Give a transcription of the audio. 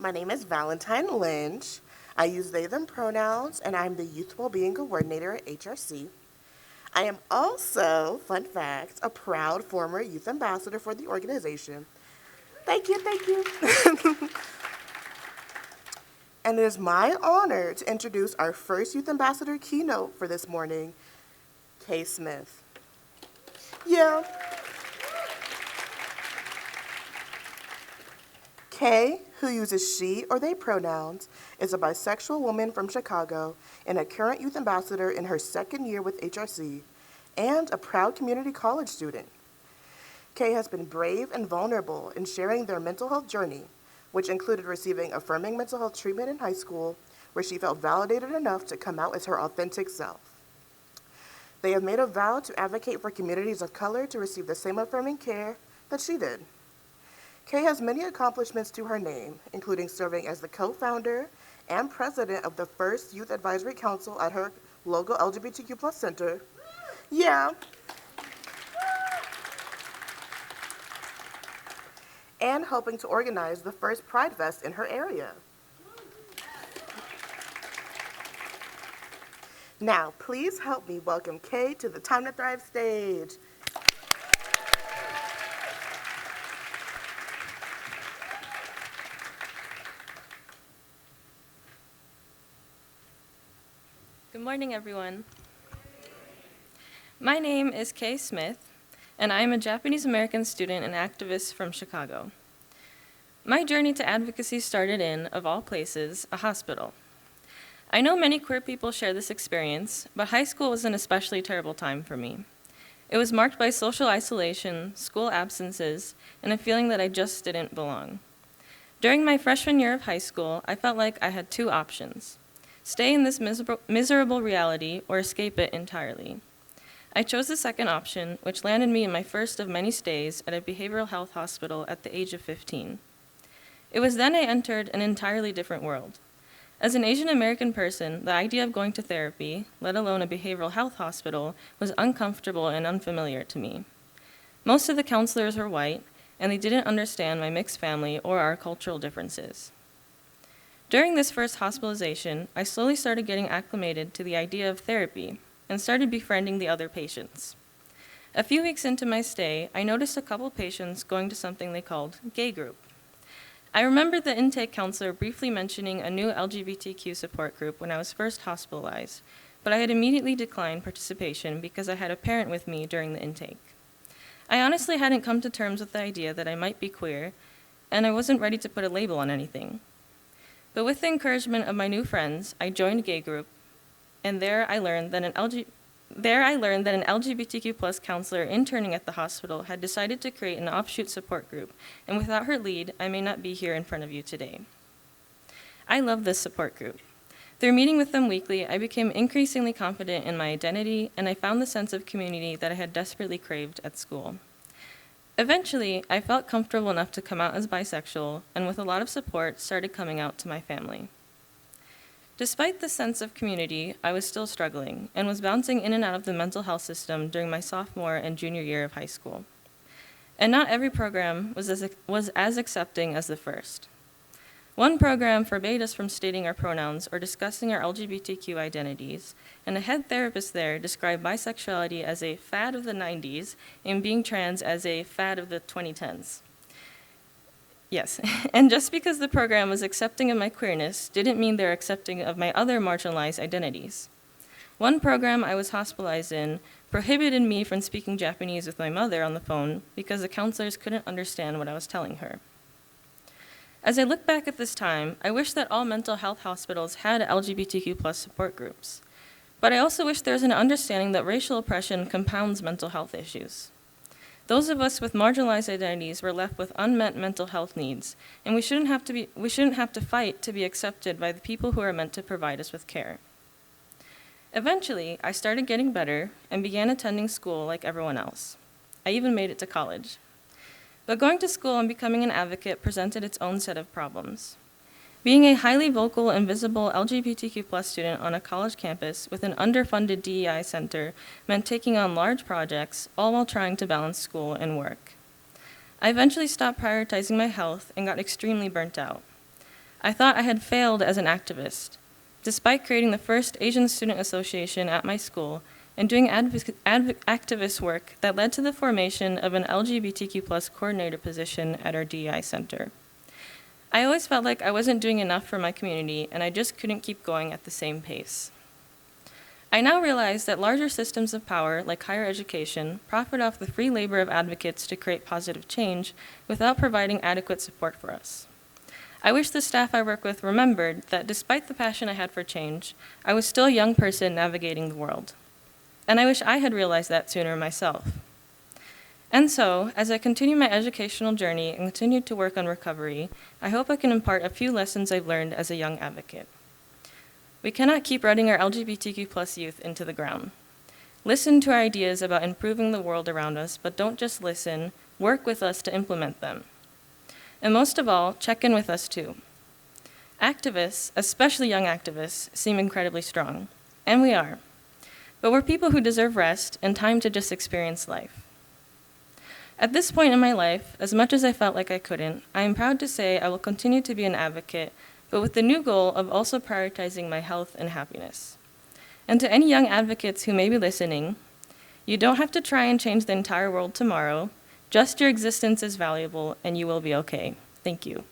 My name is Valentine Lynch. I use they, them pronouns, and I'm the Youth Wellbeing Coordinator at HRC. I am also, fun fact, a proud former Youth Ambassador for the organization. Thank you, thank you. And it is my honor to introduce our first Youth Ambassador keynote for this morning, Kay Smith. Yeah. Kay, who uses she or they pronouns, is a bisexual woman from Chicago and a current youth ambassador in her second year with HRC and a proud community college student. Kay has been brave and vulnerable in sharing their mental health journey, which included receiving affirming mental health treatment in high school, where she felt validated enough to come out as her authentic self. They have made a vow to advocate for communities of color to receive the same affirming care that she did. Kay has many accomplishments to her name, including serving as the co-founder and president of the first Youth Advisory Council at her local LGBTQ+ center. Yeah. And helping to organize the first Pride Fest in her area. Now, please help me welcome Kay to the Time to Thrive stage. Good morning, everyone. My name is Kay Smith, and I am a Japanese American student and activist from Chicago. My journey to advocacy started in, of all places, a hospital. I know many queer people share this experience, but high school was an especially terrible time for me. It was marked by social isolation, school absences, and a feeling that I just didn't belong. During my freshman year of high school, I felt like I had two options: stay in this miserable reality or escape it entirely. I chose the second option, which landed me in my first of many stays at a behavioral health hospital at the age of 15. It was then I entered an entirely different world. As an Asian American person, the idea of going to therapy, let alone a behavioral health hospital, was uncomfortable and unfamiliar to me. Most of the counselors were white, and they didn't understand my mixed family or our cultural differences. During this first hospitalization, I slowly started getting acclimated to the idea of therapy and started befriending the other patients. A few weeks into my stay, I noticed a couple patients going to something they called gay group. I remember the intake counselor briefly mentioning a new LGBTQ support group when I was first hospitalized, but I had immediately declined participation because I had a parent with me during the intake. I honestly hadn't come to terms with the idea that I might be queer, and I wasn't ready to put a label on anything. But with the encouragement of my new friends, I joined gay group, and there I learned that an LGBTQ+ counselor interning at the hospital had decided to create an offshoot support group, and without her lead, I may not be here in front of you today. I love this support group. Through meeting with them weekly, I became increasingly confident in my identity, and I found the sense of community that I had desperately craved at school. Eventually, I felt comfortable enough to come out as bisexual, and with a lot of support, started coming out to my family. Despite the sense of community, I was still struggling and was bouncing in and out of the mental health system during my sophomore and junior year of high school. And not every program was as accepting as the first. One program forbade us from stating our pronouns or discussing our LGBTQ identities, and a head therapist there described bisexuality as a fad of the 90s and being trans as a fad of the 2010s. Yes, and just because the program was accepting of my queerness didn't mean they're accepting of my other marginalized identities. One program I was hospitalized in prohibited me from speaking Japanese with my mother on the phone because the counselors couldn't understand what I was telling her. As I look back at this time, I wish that all mental health hospitals had LGBTQ+ support groups. But I also wish there was an understanding that racial oppression compounds mental health issues. Those of us with marginalized identities were left with unmet mental health needs, and we shouldn't have to fight to be accepted by the people who are meant to provide us with care. Eventually, I started getting better and began attending school like everyone else. I even made it to college. But going to school and becoming an advocate presented its own set of problems. Being a highly vocal and visible LGBTQ+ student on a college campus with an underfunded DEI center meant taking on large projects, all while trying to balance school and work. I eventually stopped prioritizing my health and got extremely burnt out. I thought I had failed as an activist. Despite creating the first Asian Student Association at my school and doing activist work that led to the formation of an LGBTQ+ coordinator position at our DEI center. I always felt like I wasn't doing enough for my community, and I just couldn't keep going at the same pace. I now realize that larger systems of power, like higher education, profit off the free labor of advocates to create positive change without providing adequate support for us. I wish the staff I work with remembered that despite the passion I had for change, I was still a young person navigating the world. And I wish I had realized that sooner myself. And so, as I continue my educational journey and continue to work on recovery, I hope I can impart a few lessons I've learned as a young advocate. We cannot keep running our LGBTQ+ youth into the ground. Listen to our ideas about improving the world around us, but don't just listen, work with us to implement them. And most of all, check in with us too. Activists, especially young activists, seem incredibly strong, and we are. But we're people who deserve rest and time to just experience life. At this point in my life, as much as I felt like I couldn't, I am proud to say I will continue to be an advocate, but with the new goal of also prioritizing my health and happiness. And to any young advocates who may be listening, you don't have to try and change the entire world tomorrow. Just your existence is valuable, and you will be okay. Thank you.